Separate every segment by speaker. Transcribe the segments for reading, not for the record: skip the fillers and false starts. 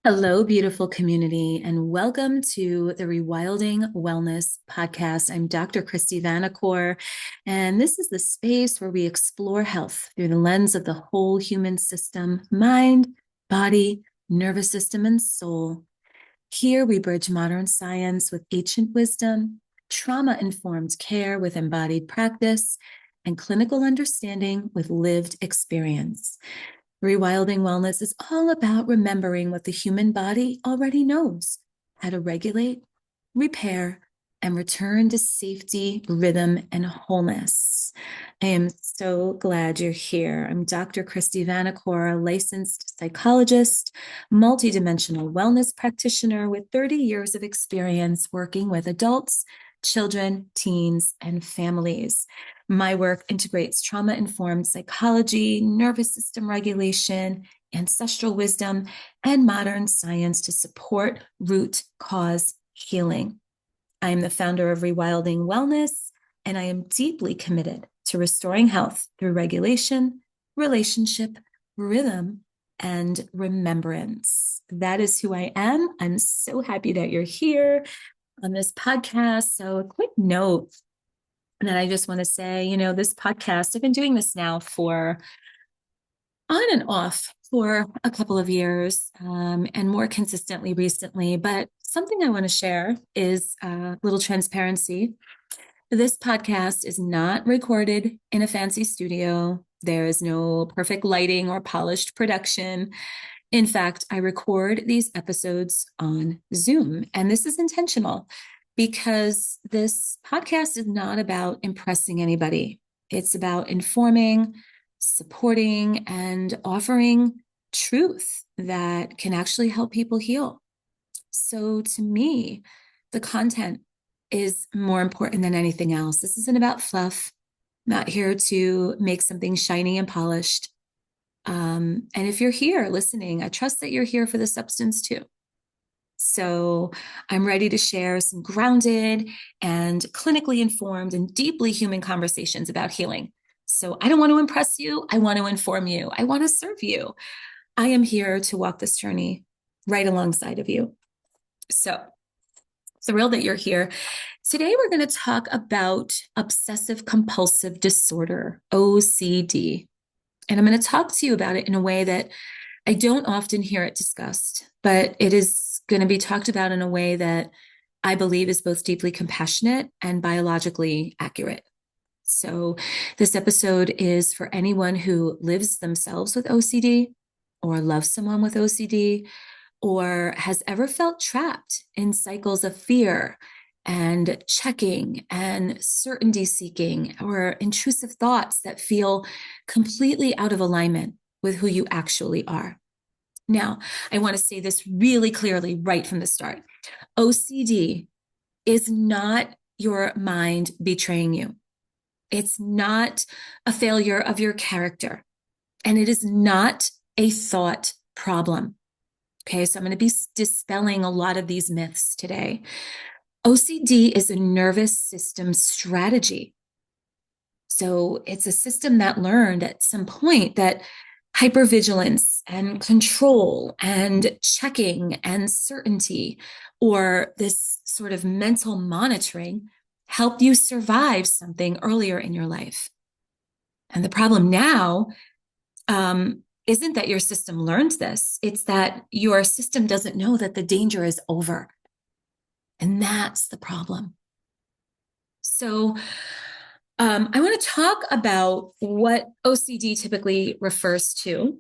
Speaker 1: Hello, beautiful community, and welcome to the Rewilding Wellness podcast. I'm Dr. Kristy Vanacore, and this is the space where we explore health through the lens of the whole human system, mind, body, nervous system, and soul. Here we bridge modern science with ancient wisdom, trauma-informed care with embodied practice, and clinical understanding with lived experience. Rewilding Wellness is all about remembering what the human body already knows: how to regulate, repair, and return to safety, rhythm, and wholeness. I am so glad you're here. I'm Dr. Kristy Vanacore, a licensed psychologist, multidimensional wellness practitioner with 30 years of experience working with adults, children, teens, and families. My work integrates trauma-informed psychology, nervous system regulation, ancestral wisdom, and modern science to support root cause healing. I am the founder of Rewilding Wellness, and I am deeply committed to restoring health through regulation, relationship, rhythm, and remembrance. That is who I am. I'm so happy that you're here on this podcast. So, a quick note. And then I just want to say, this podcast, I've been doing this now for on and off for a couple of years, and more consistently recently. But something I want to share is a little transparency. This podcast is not recorded in a fancy studio. There is no perfect lighting or polished production. In fact, I record these episodes on Zoom, and this is intentional because this podcast is not about impressing anybody. It's about informing, supporting, and offering truth that can actually help people heal. So to me, the content is more important than anything else. This isn't about fluff. I'm not here to make something shiny and polished. And if you're here listening, I trust that you're here for the substance too. So I'm ready to share some grounded and clinically informed and deeply human conversations about healing. So I don't want to impress you. I want to inform you. I want to serve you. I am here to walk this journey right alongside of you. So thrilled that you're here. Today, we're going to talk about obsessive compulsive disorder, OCD. And I'm going to talk to you about it in a way that I don't often hear it discussed, but it is going to be talked about in a way that I believe is both deeply compassionate and biologically accurate. So this episode is for anyone who lives themselves with OCD or loves someone with OCD or has ever felt trapped in cycles of fear and checking and certainty seeking or intrusive thoughts that feel completely out of alignment with who you actually are. Now, I want to say this really clearly right from the start. OCD is not your mind betraying you. It's not a failure of your character, and it is not a thought problem. Okay, so I'm going to be dispelling a lot of these myths today. OCD is a nervous system strategy. So it's a system that learned at some point that hypervigilance and control and checking and certainty, or this sort of mental monitoring, helped you survive something earlier in your life. And the problem now isn't that your system learned this. It's that your system doesn't know that the danger is over. And that's the problem. So I want to talk about what OCD typically refers to,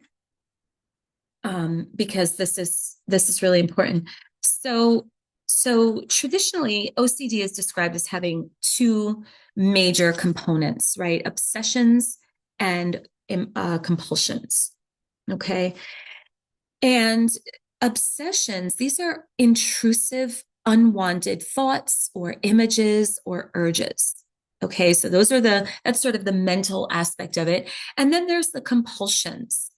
Speaker 1: because this is really important. So traditionally, OCD is described as having two major components, right? Obsessions and compulsions. Okay. And obsessions, these are intrusive, unwanted thoughts or images or urges. Okay. So that's sort of the mental aspect of it. And then there's the compulsions.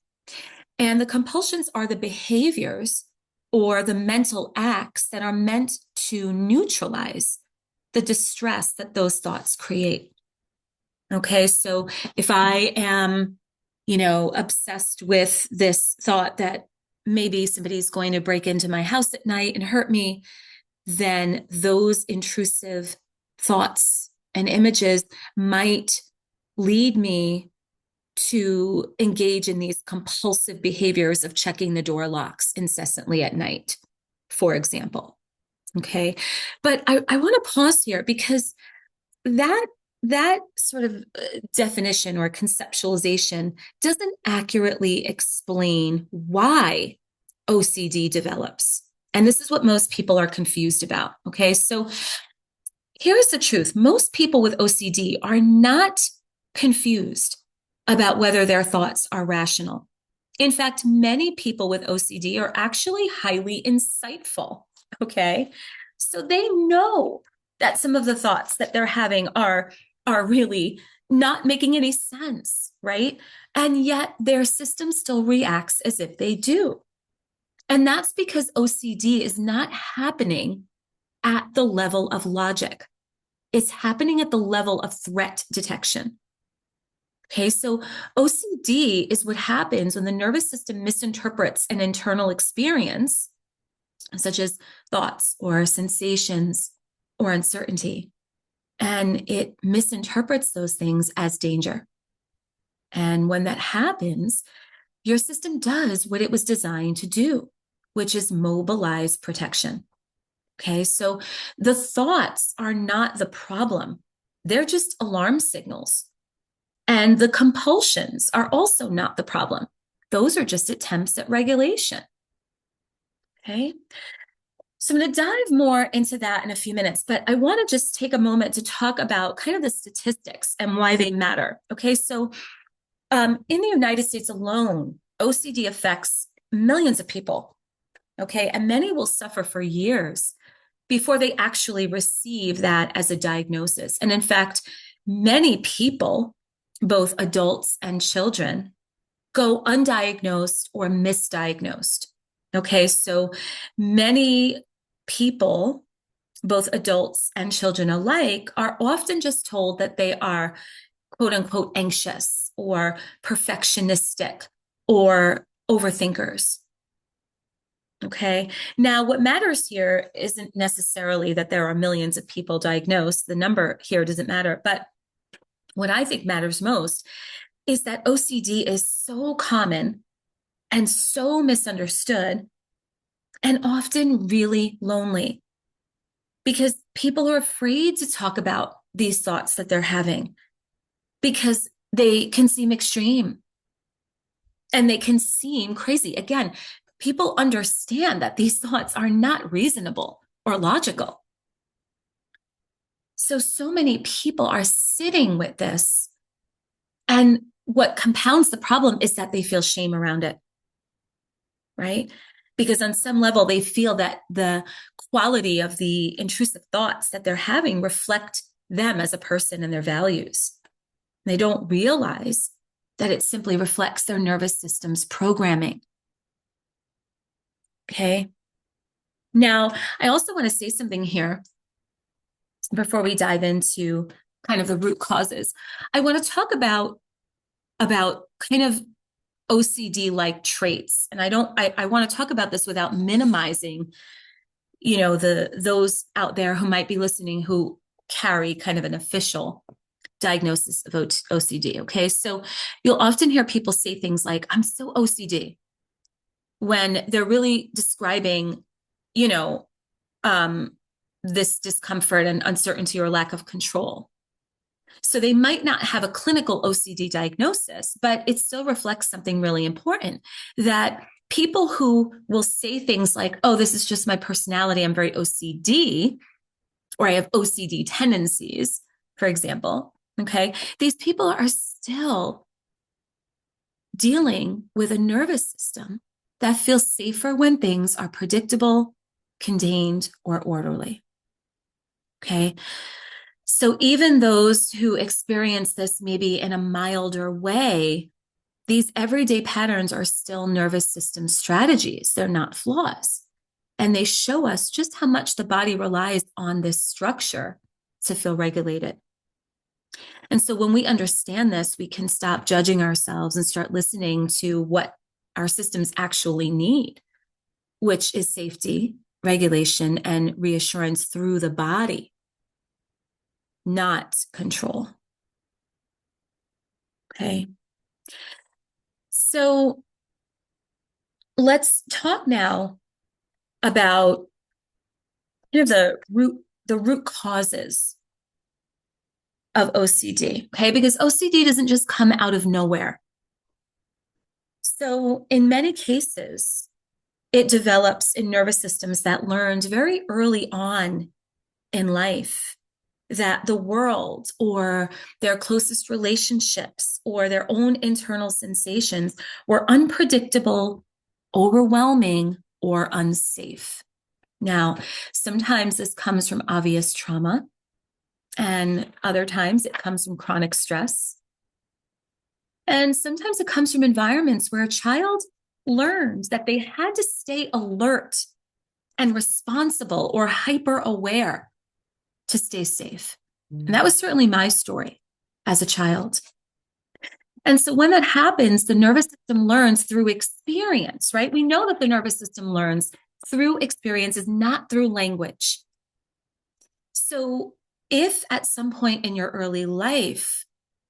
Speaker 1: And the compulsions are the behaviors or the mental acts that are meant to neutralize the distress that those thoughts create. Okay. So if I am obsessed with this thought that maybe somebody's going to break into my house at night and hurt me, then those intrusive thoughts and images might lead me to engage in these compulsive behaviors of checking the door locks incessantly at night, for example. Okay. But I want to pause here because that sort of definition or conceptualization doesn't accurately explain why OCD develops. And this is what most people are confused about. Okay. So here's the truth. Most people with OCD are not confused about whether their thoughts are rational. In fact, many people with OCD are actually highly insightful. Okay. So they know that some of the thoughts that they're having are really not making any sense, right? And yet their system still reacts as if they do. And that's because OCD is not happening at the level of logic. It's happening at the level of threat detection. Okay, so OCD is what happens when the nervous system misinterprets an internal experience, such as thoughts or sensations or uncertainty, and it misinterprets those things as danger. And when that happens, your system does what it was designed to do, which is mobilize protection. Okay, so the thoughts are not the problem. They're just alarm signals. And the compulsions are also not the problem. Those are just attempts at regulation. Okay, so I'm going to dive more into that in a few minutes, but I want to just take a moment to talk about kind of the statistics and why they matter. Okay, so in the United States alone, OCD affects millions of people. Okay, and many will suffer for years before they actually receive that as a diagnosis. And in fact, many people, both adults and children, go undiagnosed or misdiagnosed. Okay, so many people, both adults and children alike, are often just told that they are quote unquote anxious or perfectionistic or overthinkers. Okay. Now, what matters here isn't necessarily that there are millions of people diagnosed. The number here doesn't matter. But what I think matters most is that OCD is so common and so misunderstood and often really lonely because people are afraid to talk about these thoughts that they're having because they can seem extreme and they can seem crazy. Again, people understand that these thoughts are not reasonable or logical. So many people are sitting with this. And what compounds the problem is that they feel shame around it, right? Because on some level, they feel that the quality of the intrusive thoughts that they're having reflect them as a person and their values. They don't realize that it simply reflects their nervous system's programming. Okay. Now, I also want to say something here before we dive into kind of the root causes. I want to talk about kind of OCD-like traits. And I want to talk about this without minimizing, those out there who might be listening who carry kind of an official diagnosis of OCD. Okay. So you'll often hear people say things like, I'm so OCD, when they're really describing, this discomfort and uncertainty or lack of control. So they might not have a clinical OCD diagnosis, but it still reflects something really important, that people who will say things like, oh, this is just my personality, I'm very OCD, or I have OCD tendencies, for example, okay, these people are still dealing with a nervous system that feels safer when things are predictable, contained, or orderly. Okay. So even those who experience this maybe in a milder way, these everyday patterns are still nervous system strategies. They're not flaws. And they show us just how much the body relies on this structure to feel regulated. And so when we understand this, we can stop judging ourselves and start listening to what our systems actually need. which is safety, regulation, and reassurance through the body, not control. Okay. So let's talk now about the root causes of OCD, okay? Because OCD doesn't just come out of nowhere. So in many cases, it develops in nervous systems that learned very early on in life that the world or their closest relationships or their own internal sensations were unpredictable, overwhelming, or unsafe. Now, sometimes this comes from obvious trauma, and other times it comes from chronic stress. And sometimes it comes from environments where a child learns that they had to stay alert and responsible or hyper aware to stay safe. And that was certainly my story as a child. And so when that happens, the nervous system learns through experience, right? We know that the nervous system learns through experiences, not through language. So if at some point in your early life,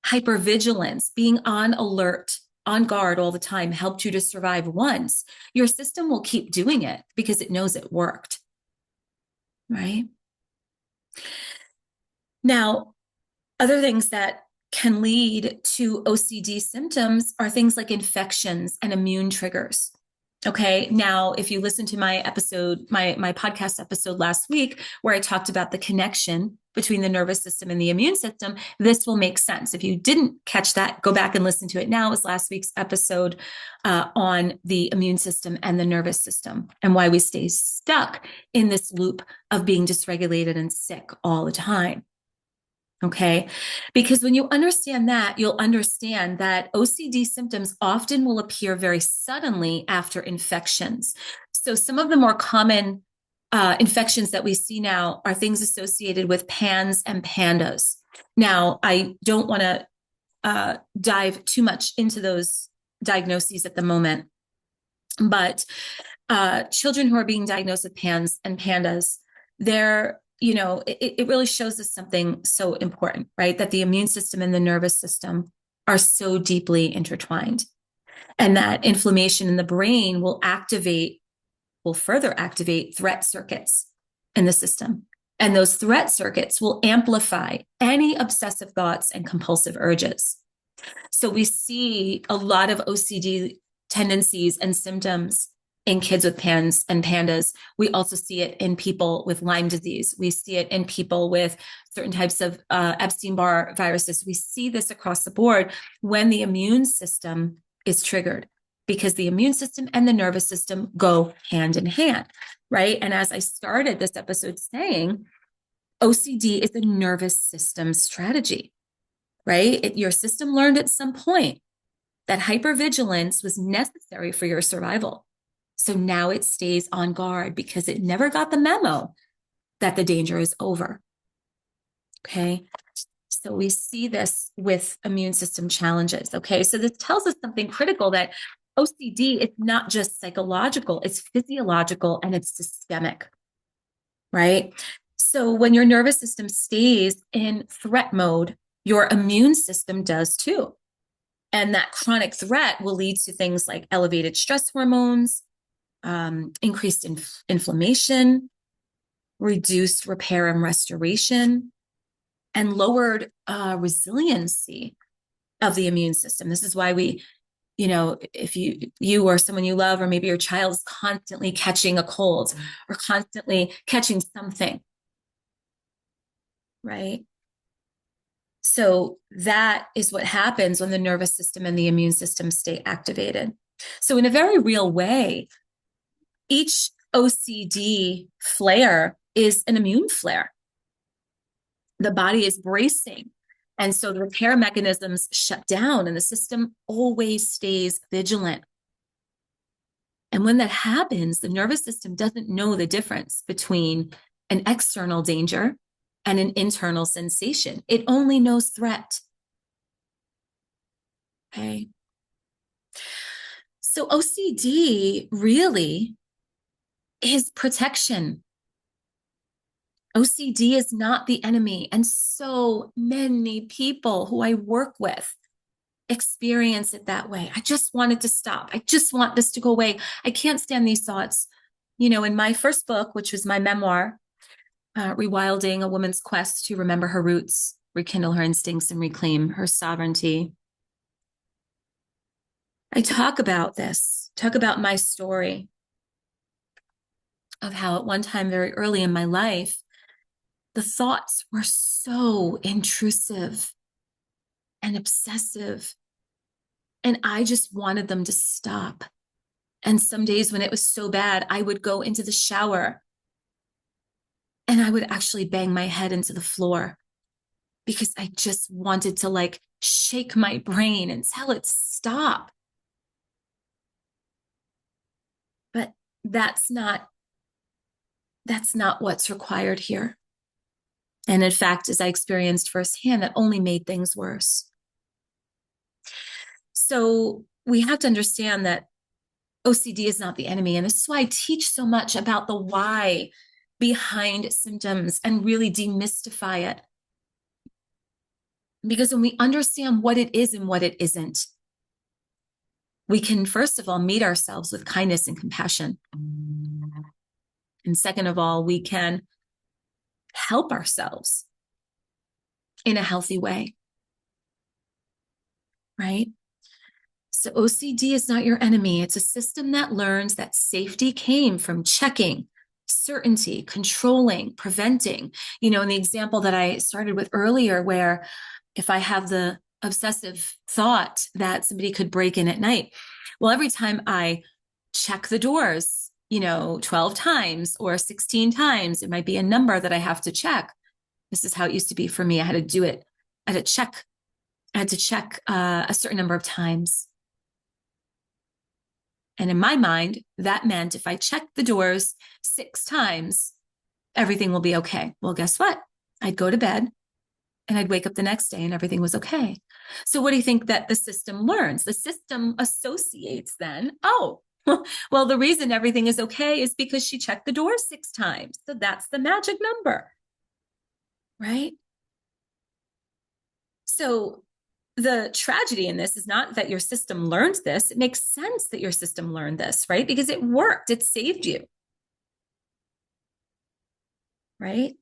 Speaker 1: hypervigilance, being on alert, on guard all the time, helped you to survive once, your system will keep doing it because it knows it worked, right? Now, other things that can lead to OCD symptoms are things like infections and immune triggers. Okay. Now, if you listen to my episode, my podcast episode last week, where I talked about the connection between the nervous system and the immune system, this will make sense. If you didn't catch that, go back and listen to it now. It was last week's episode on the immune system and the nervous system and why we stay stuck in this loop of being dysregulated and sick all the time. Okay. Because when you understand that, you'll understand that OCD symptoms often will appear very suddenly after infections. So some of the more common infections that we see now are things associated with PANS and PANDAS. Now, I don't want to dive too much into those diagnoses at the moment, but children who are being diagnosed with PANS and PANDAS, it really shows us something so important, right? That the immune system and the nervous system are so deeply intertwined, and that inflammation in the brain will further activate threat circuits in the system. And those threat circuits will amplify any obsessive thoughts and compulsive urges. So we see a lot of OCD tendencies and symptoms in kids with PANS and PANDAS. We also see it in people with Lyme disease. We see it in people with certain types of Epstein-Barr viruses. We see this across the board when the immune system is triggered, because the immune system and the nervous system go hand in hand, right? And as I started this episode saying, OCD is a nervous system strategy, right? Your system learned at some point that hypervigilance was necessary for your survival. So now it stays on guard because it never got the memo that the danger is over. Okay. So we see this with immune system challenges. Okay. So this tells us something critical, that OCD is not just psychological, it's physiological and it's systemic, right? So when your nervous system stays in threat mode, your immune system does too. And that chronic threat will lead to things like elevated stress hormones, increased inflammation, reduced repair and restoration, and lowered resiliency of the immune system. This is why we, if you or someone you love, or maybe your child is constantly catching a cold or constantly catching something, right? So that is what happens when the nervous system and the immune system stay activated. So in a very real way, each OCD flare is an immune flare. The body is bracing. And so the repair mechanisms shut down and the system always stays vigilant. And when that happens, the nervous system doesn't know the difference between an external danger and an internal sensation. It only knows threat. Okay. So OCD really is protection. OCD is not the enemy. And so many people who I work with experience it that way. I just want it to stop. I just want this to go away. I can't stand these thoughts. You know, in my first book, which was my memoir, Rewilding, a Woman's Quest to Remember Her Roots, Rekindle Her Instincts, and Reclaim Her Sovereignty, I talk about this, talk about my story of how at one time very early in my life, the thoughts were so intrusive and obsessive, and I just wanted them to stop. And some days when it was so bad, I would go into the shower and I would actually bang my head into the floor because I just wanted to like shake my brain and tell it stop. But that's not what's required here. And in fact, as I experienced firsthand, that only made things worse. So we have to understand that OCD is not the enemy. And this is why I teach so much about the why behind symptoms and really demystify it. Because when we understand what it is and what it isn't, we can, first of all, meet ourselves with kindness and compassion. And second of all, we can help ourselves in a healthy way, right? So OCD is not your enemy. It's a system that learns that safety came from checking, certainty, controlling, preventing. You know, in the example that I started with earlier, where if I have the obsessive thought that somebody could break in at night, well, every time I check the doors, 12 times or 16 times, it might be a number that I have to check. This is how it used to be for me. I had to do it. I had to check a certain number of times. And in my mind, that meant if I check the doors 6 times, everything will be okay. Well, guess what? I'd go to bed and I'd wake up the next day and everything was okay. So what do you think that the system learns? The system associates then, oh, well, the reason everything is okay is because she checked the door 6 times. So that's the magic number, right? So the tragedy in this is not that your system learned this. It makes sense that your system learned this, right? Because it worked. It saved you, right?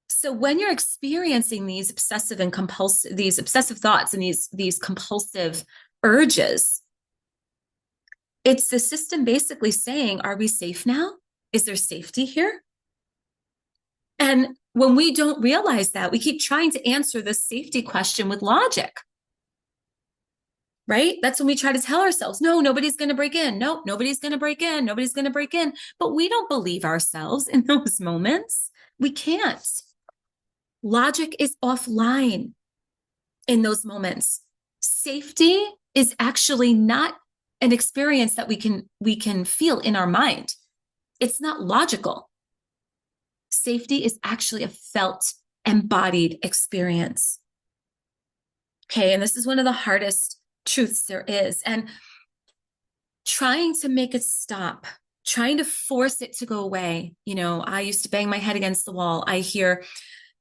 Speaker 1: So when you're experiencing these obsessive thoughts and these compulsive urges, it's the system basically saying, are we safe now? Is there safety here? And when we don't realize that, we keep trying to answer the safety question with logic, right? That's when we try to tell ourselves, no, nobody's going to break in. No, nobody's going to break in. Nobody's going to break in. But we don't believe ourselves in those moments. We can't. Logic is offline in those moments. Safety is actually not an experience that we can feel in our mind. It's not logical. Safety is actually a felt, embodied experience. Okay, and this is one of the hardest truths there is. And trying to make it stop, trying to force it to go away. I used to bang my head against the wall. I hear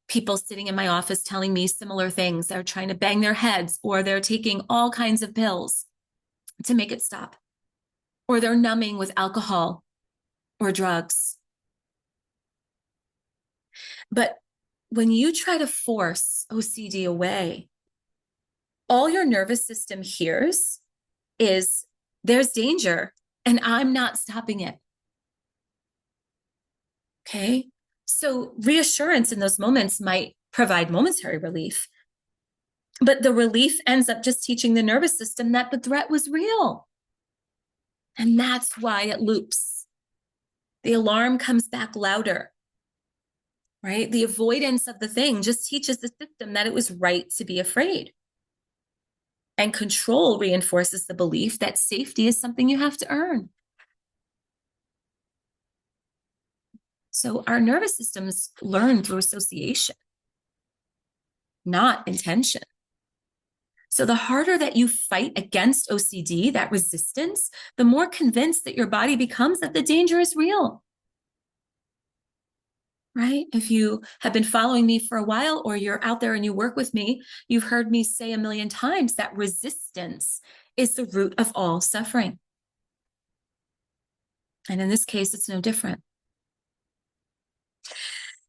Speaker 1: people sitting in my office telling me similar things. They're trying to bang their heads, or they're taking all kinds of pills to make it stop, or they're numbing with alcohol or drugs. But when you try to force OCD away, all your nervous system hears is there's danger and I'm not stopping it. Okay. So reassurance in those moments might provide momentary relief, but the relief ends up just teaching the nervous system that the threat was real. And that's why it loops. The alarm comes back louder, right? The avoidance of the thing just teaches the system that it was right to be afraid. And control reinforces the belief that safety is something you have to earn. So our nervous systems learn through association, not intention. So the harder that you fight against OCD, that resistance, the more convinced that your body becomes that the danger is real. right? If you have been following me for a while, or you're out there and you work with me, you've heard me say a million times that resistance is the root of all suffering. And in this case, it's no different.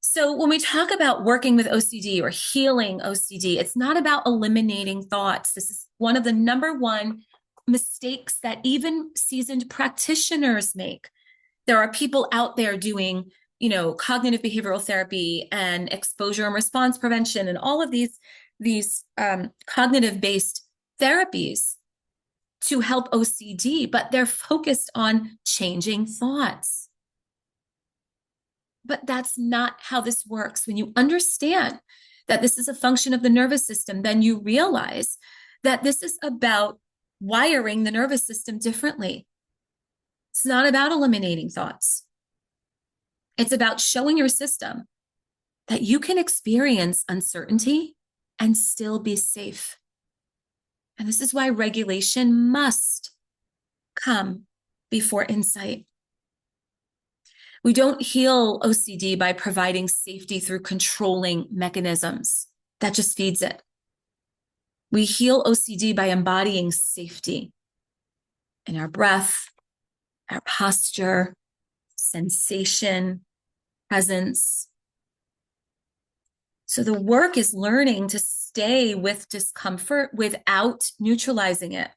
Speaker 1: So when we talk about working with OCD or healing OCD, it's not about eliminating thoughts. This is one of the number one mistakes that even seasoned practitioners make. There are people out there doing, cognitive behavioral therapy and exposure and response prevention and all of these cognitive-based therapies to help OCD, but they're focused on changing thoughts. But that's not how this works. When you understand that this is a function of the nervous system, then you realize that this is about wiring the nervous system differently. It's not about eliminating thoughts. It's about showing your system that you can experience uncertainty and still be safe. And this is why regulation must come before insight. We don't heal OCD by providing safety through controlling mechanisms. That just feeds it. We heal OCD by embodying safety in our breath, our posture, sensation, presence. So the work is learning to stay with discomfort without neutralizing it.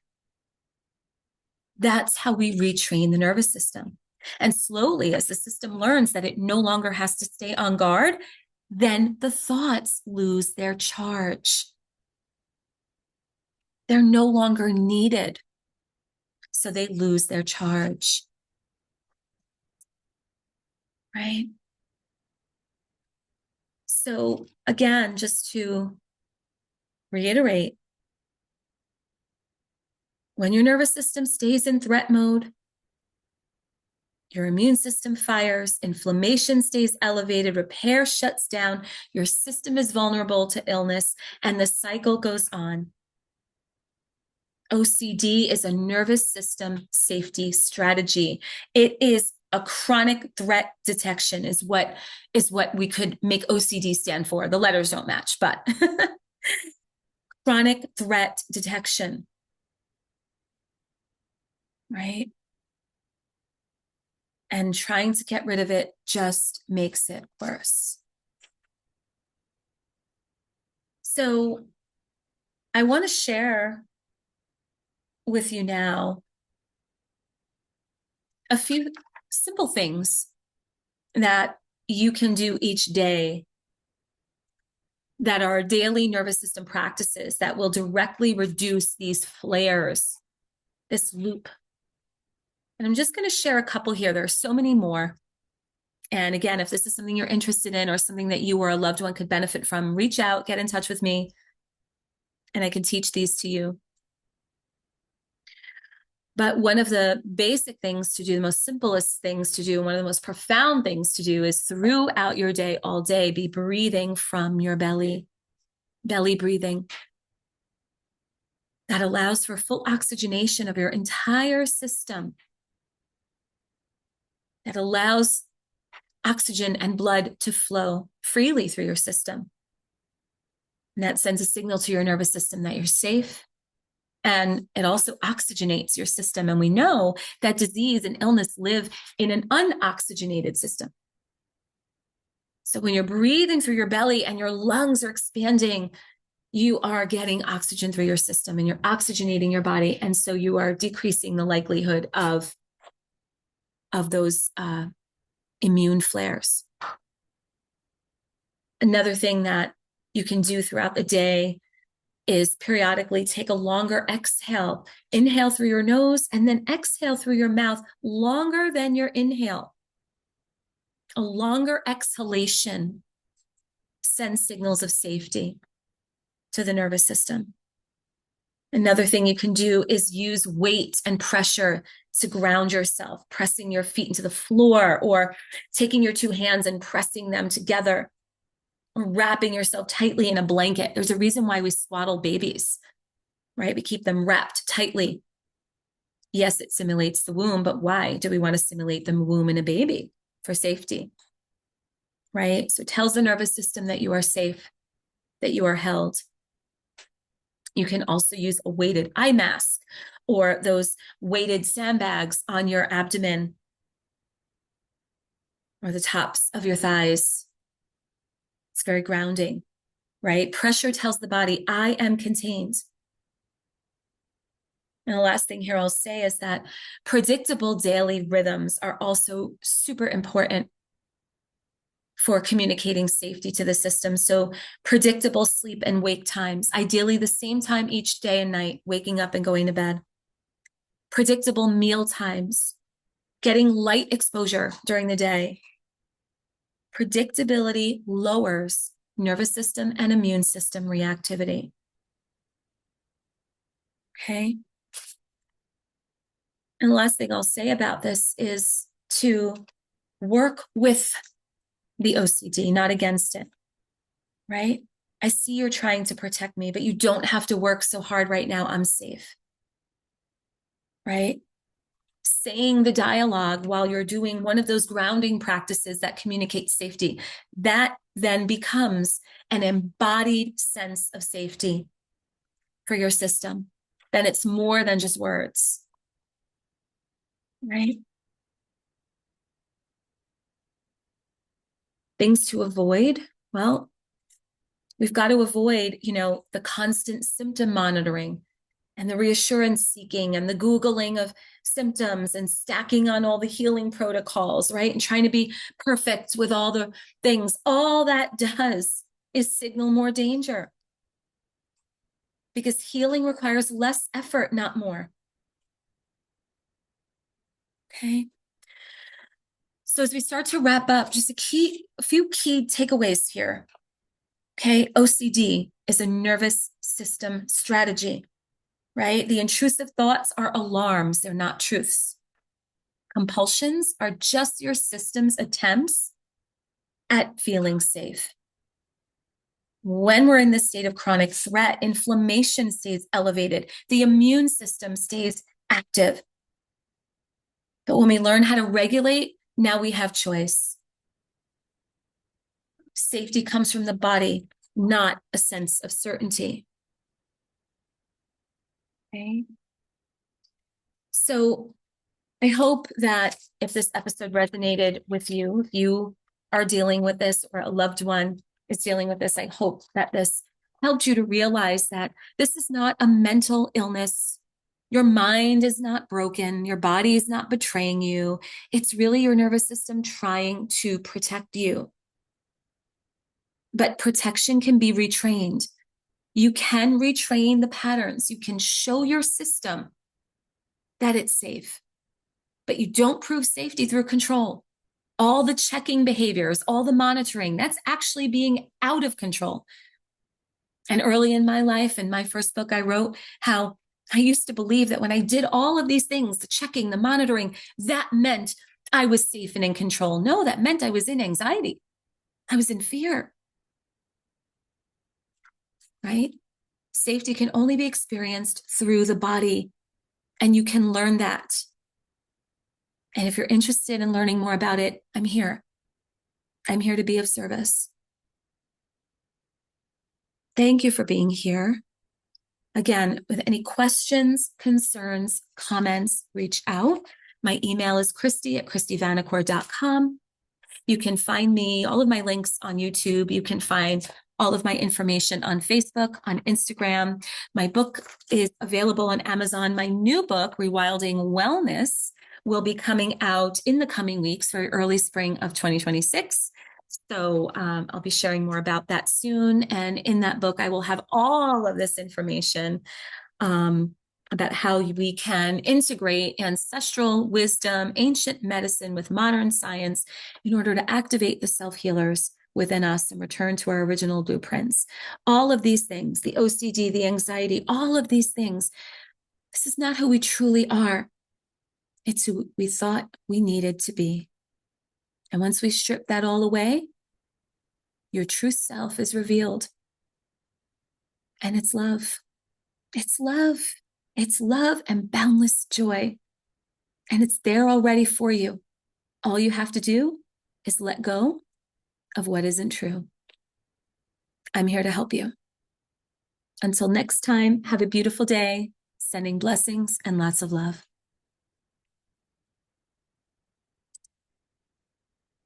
Speaker 1: That's how we retrain the nervous system. And slowly, as the system learns that it no longer has to stay on guard, then the thoughts lose their charge. They're no longer needed, so they lose their charge. Right? So again, just to reiterate, when your nervous system stays in threat mode, your immune system fires, inflammation stays elevated, repair shuts down, your system is vulnerable to illness, and the cycle goes on. OCD is a nervous system safety strategy. It is a chronic threat detection is what we could make OCD stand for. The letters don't match, but chronic threat detection, right? And trying to get rid of it just makes it worse. So I want to share with you now a few simple things that you can do each day that are daily nervous system practices that will directly reduce these flares, this loop. And I'm just going to share a couple here. There are so many more. And again, if this is something you're interested in or something that you or a loved one could benefit from, reach out, get in touch with me, and I can teach these to you. But one of the basic things to do, the most simplest things to do, and one of the most profound things to do is throughout your day, all day, be breathing from your belly breathing. That allows for full oxygenation of your entire system. That allows oxygen and blood to flow freely through your system. And that sends a signal to your nervous system that you're safe. And it also oxygenates your system. And we know that disease and illness live in an unoxygenated system. So when you're breathing through your belly and your lungs are expanding, you are getting oxygen through your system and you're oxygenating your body. And so you are decreasing the likelihood of those immune flares. Another thing that you can do throughout the day is periodically take a longer exhale. Inhale through your nose and then exhale through your mouth longer than your inhale. A longer exhalation sends signals of safety to the nervous system. Another thing you can do is use weight and pressure to ground yourself, pressing your feet into the floor or taking your two hands and pressing them together or wrapping yourself tightly in a blanket. There's a reason why we swaddle babies, right? We keep them wrapped tightly. Yes, it simulates the womb, but why do we want to simulate the womb in a baby? For safety. right? So it tells the nervous system that you are safe, that you are held. You can also use a weighted eye mask or those weighted sandbags on your abdomen or the tops of your thighs. It's very grounding, right? Pressure tells the body, I am contained. And the last thing here I'll say is that predictable daily rhythms are also super important for communicating safety to the system. So predictable sleep and wake times, ideally the same time each day and night, waking up and going to bed. Predictable meal times, getting light exposure during the day. Predictability lowers nervous system and immune system reactivity. Okay. And the last thing I'll say about this is to work with the OCD, not against it, right? I see you're trying to protect me, but you don't have to work so hard right now. I'm safe, right? Saying the dialogue while you're doing one of those grounding practices that communicate safety, that then becomes an embodied sense of safety for your system. Then it's more than just words, right? Things to avoid. Well, we've got to avoid, the constant symptom monitoring and the reassurance seeking and the Googling of symptoms and stacking on all the healing protocols, right? And trying to be perfect with all the things. All that does is signal more danger, because healing requires less effort, not more. Okay. So as we start to wrap up, just a few key takeaways here. Okay. OCD is a nervous system strategy, right? The intrusive thoughts are alarms. They're not truths. Compulsions are just your system's attempts at feeling safe. When we're in this state of chronic threat, inflammation stays elevated. The immune system stays active. But when we learn how to regulate, now we have choice. Safety comes from the body, not a sense of certainty. Okay. So I hope that if this episode resonated with you, if you are dealing with this or a loved one is dealing with this, I hope that this helped you to realize that this is not a mental illness. Your mind is not broken. Your body is not betraying you. It's really your nervous system trying to protect you. But protection can be retrained. You can retrain the patterns. You can show your system that it's safe, but you don't prove safety through control. All the checking behaviors, all the monitoring, that's actually being out of control. And early in my life, in my first book, I wrote how I used to believe that when I did all of these things, the checking, the monitoring, that meant I was safe and in control. No, that meant I was in anxiety. I was in fear. Right? Safety can only be experienced through the body, and you can learn that. And if you're interested in learning more about it, I'm here. I'm here to be of service. Thank you for being here. Again, with any questions, concerns, comments, reach out. My email is Kristy@KristyVanacore.com. You can find me, all of my links on YouTube. You can find all of my information on Facebook, on Instagram. My book is available on Amazon. My new book, Rewilding Wellness, will be coming out in the coming weeks, very early spring of 2026. So I'll be sharing more about that soon. And in that book, I will have all of this information about how we can integrate ancestral wisdom, ancient medicine with modern science in order to activate the self-healers within us and return to our original blueprints. All of these things, the OCD, the anxiety, all of these things, this is not who we truly are. It's who we thought we needed to be. And once we strip that all away, your true self is revealed. And it's love. It's love. It's love and boundless joy. And it's there already for you. All you have to do is let go of what isn't true. I'm here to help you. Until next time, have a beautiful day, sending blessings and lots of love.